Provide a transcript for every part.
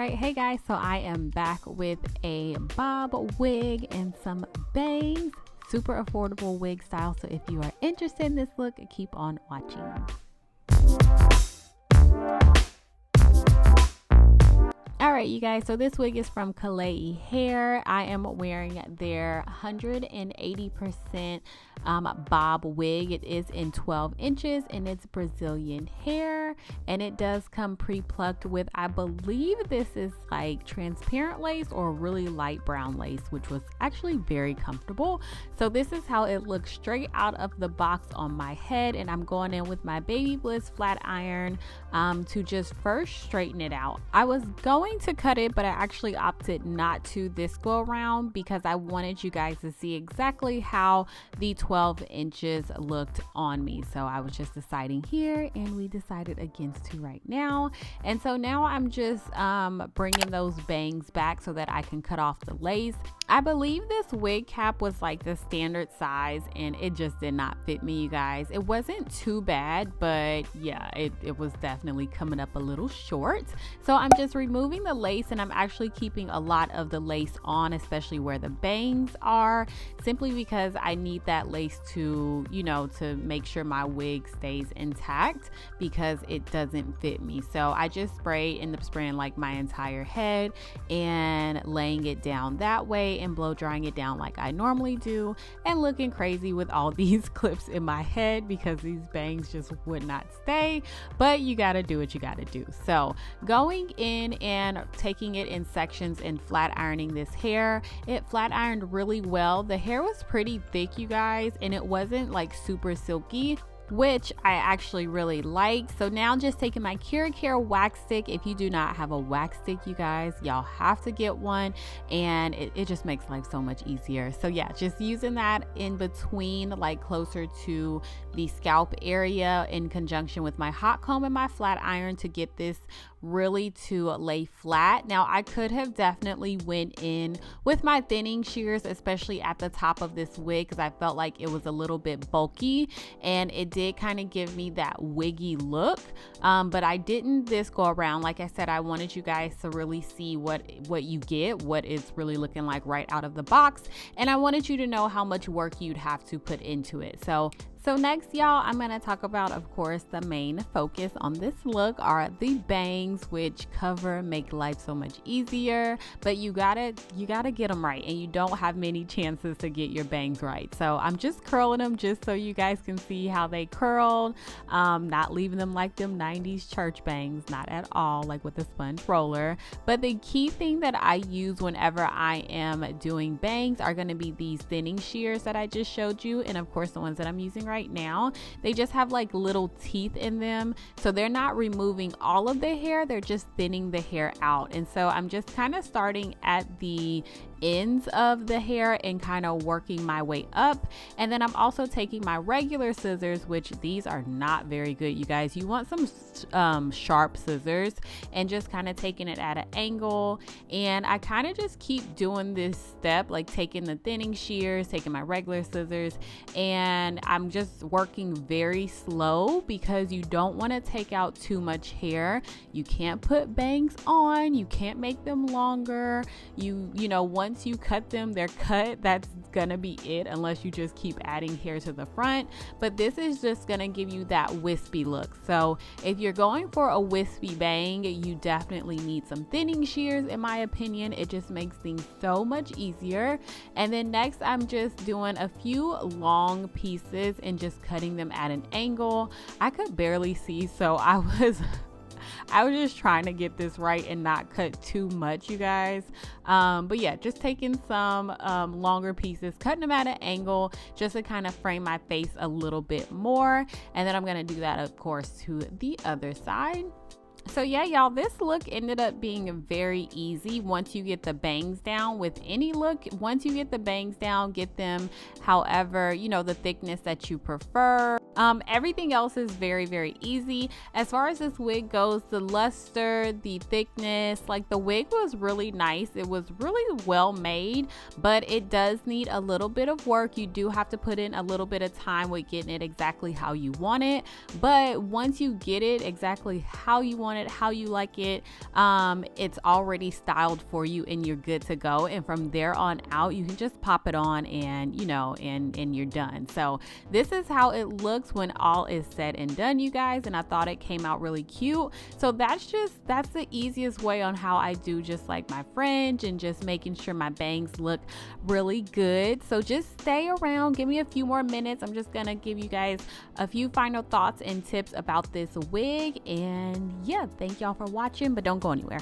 right, hey guys, so I am back with a bob wig and some bangs, super affordable wig style. So if you are interested in this look, keep on watching. All right, you guys, so this wig is from Klaiyi Hair. I am wearing their 180% bob wig. It is in 12 inches and it's Brazilian hair, and it does come pre-plucked with, I believe this is like transparent lace or really light brown lace, which was actually very comfortable. So this is how it looks straight out of the box on my head, and I'm going in with my Baby Bliss flat iron to just first straighten it out. I was going to cut it, but I actually opted not to this go around because I wanted you guys to see exactly how the 12 inches looked on me. So I was just deciding here, and we decided against to right now. And so now I'm just bringing those bangs back so that I can cut off the lace. I believe this wig cap was like the standard size, and it just did not fit me, you guys. It wasn't too bad, but yeah, it was definitely coming up a little short. So I'm just removing the lace, and I'm actually keeping a lot of the lace on, especially where the bangs are, simply because I need that lace to, you know, to make sure my wig stays intact because it doesn't fit me. So I just end up spraying like my entire head and laying it down that way and blow drying it down like I normally do, and looking crazy with all these clips in my head because these bangs just would not stay. But you gotta do what you gotta do. So going in and taking it in sections and flat ironing this hair, it flat ironed really well. The hair was pretty thick, you guys, and it wasn't like super silky, which I actually really liked. So now just taking my Care wax stick. If you do not have a wax stick, you guys, y'all have to get one, and it just makes life so much easier. So yeah, just using that in between, like closer to the scalp area, in conjunction with my hot comb and my flat iron to get this really to lay flat. Now I could have definitely went in with my thinning shears, especially at the top of this wig, because I felt like it was a little bit bulky and it did kind of give me that wiggy look, but I didn't this go around. Like I said, I wanted you guys to really see what you get, what it's really looking like right out of the box, and I wanted you to know how much work you'd have to put into it. So next, y'all, I'm going to talk about, of course, the main focus on this look are the bangs, which make life so much easier, but you gotta get them right, and you don't have many chances to get your bangs right. So I'm just curling them just so you guys can see how they curled, not leaving them like them 90s church bangs, not at all, like with the sponge roller. But the key thing that I use whenever I am doing bangs are going to be these thinning shears that I just showed you, and of course the ones that I'm using right now, they just have like little teeth in them, so they're not removing all of the hair, they're just thinning the hair out. And so I'm just kind of starting at the ends of the hair and kind of working my way up. And then I'm also taking my regular scissors, which these are not very good, you guys. You want some sharp scissors, and just kind of taking it at an angle. And I kind of just keep doing this step, like taking the thinning shears, taking my regular scissors, and I'm just working very slow because you don't want to take out too much hair. You can't put bangs on, you can't make them longer. You know, once you cut them, they're cut. That's gonna be it, unless you just keep adding hair to the front. But this is just gonna give you that wispy look. So if you're going for a wispy bang, you definitely need some thinning shears, in my opinion. It just makes things so much easier. And then next, I'm just doing a few long pieces and just cutting them at an angle. I could barely see, so I was just trying to get this right and not cut too much, you guys. But yeah, just taking some longer pieces, cutting them at an angle just to kind of frame my face a little bit more. And then I'm going to do that, of course, to the other side. So yeah, y'all, this look ended up being very easy once you get the bangs down. With any look, once you get the bangs down, get them however, you know, the thickness that you prefer. Everything else is very, very easy. As far as this wig goes, the luster, the thickness, like the wig was really nice. It was really well made, but it does need a little bit of work. You do have to put in a little bit of time with getting it exactly how you want it. But once you get it exactly how you want want it, how you like it. It's already styled for you and you're good to go. And from there on out, you can just pop it on and, you know, and you're done. So this is how it looks when all is said and done, you guys. And I thought it came out really cute. So that's the easiest way on how I do just like my fringe and just making sure my bangs look really good. So just stay around, give me a few more minutes. I'm just gonna give you guys a few final thoughts and tips about this wig. And yeah, thank y'all for watching, but don't go anywhere.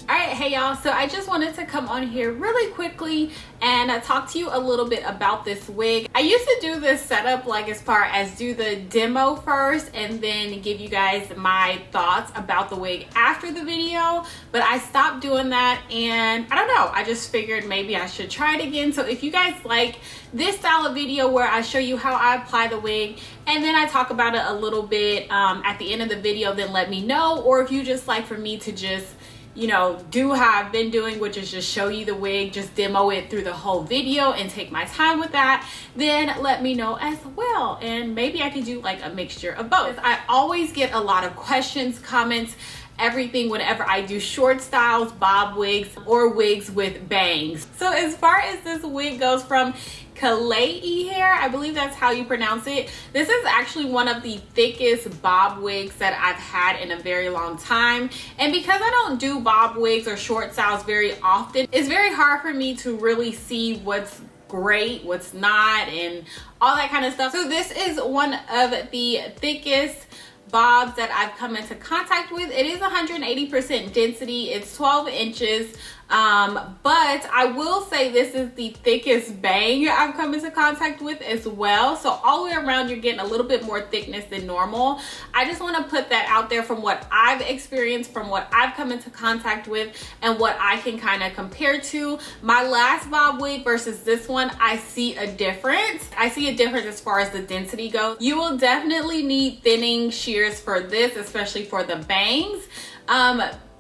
All right, hey y'all, so I just wanted to come on here really quickly and talk to you a little bit about this wig. I used to do this setup like as far as do the demo first and then give you guys my thoughts about the wig after the video, but I stopped doing that and I don't know, I just figured maybe I should try it again. So if you guys like this style of video where I show you how I apply the wig and then I talk about it a little bit at the end of the video, then let me know. Or if you just like for me to just, you know, do how I've been doing, which is just show you the wig, just demo it through the whole video and take my time with that, then let me know as well. And maybe I can do like a mixture of both. I always get a lot of questions, comments, everything whenever I do short styles, bob wigs, or wigs with bangs. So as far as this wig goes from Klaiyi hair, I believe that's how you pronounce it. This is actually one of the thickest bob wigs that I've had in a very long time. And because I don't do bob wigs or short styles very often, it's very hard for me to really see what's great, what's not, and all that kind of stuff. So this is one of the thickest bobs that I've come into contact with. It is 180% density. It's 12 inches. But I will say this is the thickest bang I've come into contact with as well. So all the way around, you're getting a little bit more thickness than normal. I just want to put that out there from what I've experienced, from what I've come into contact with, and what I can kind of compare to. My last bob wig versus this one, I see a difference. I see a difference as far as the density goes. You will definitely need thinning shears for this, especially for the bangs.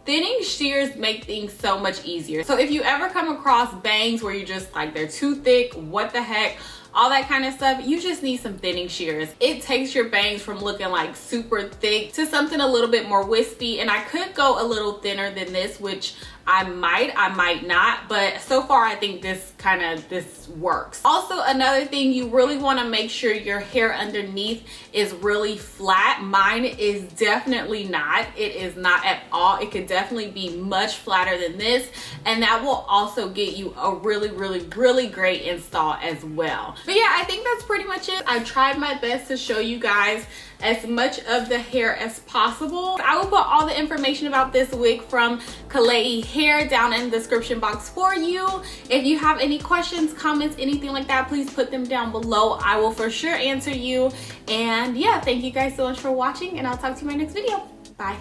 Thinning shears make things so much easier. So if you ever come across bangs where you're just like, they're too thick, what the heck, all that kind of stuff, you just need some thinning shears. It takes your bangs from looking like super thick to something a little bit more wispy. And I could go a little thinner than this, which I might not, but so far I think this works. Also, another thing, you really want to make sure your hair underneath is really flat. Mine is definitely not. It is not at all. It could definitely be much flatter than this, and that will also get you a really great install as well. But yeah, I think that's pretty much it. I tried my best to show you guys as much of the hair as possible. I will put all the information about this wig from Klaiyi hair down in the description box for you. If you have any questions, comments, anything like that, please put them down below. I will for sure answer you. And yeah, thank you guys so much for watching, and I'll talk to you in my next video. Bye.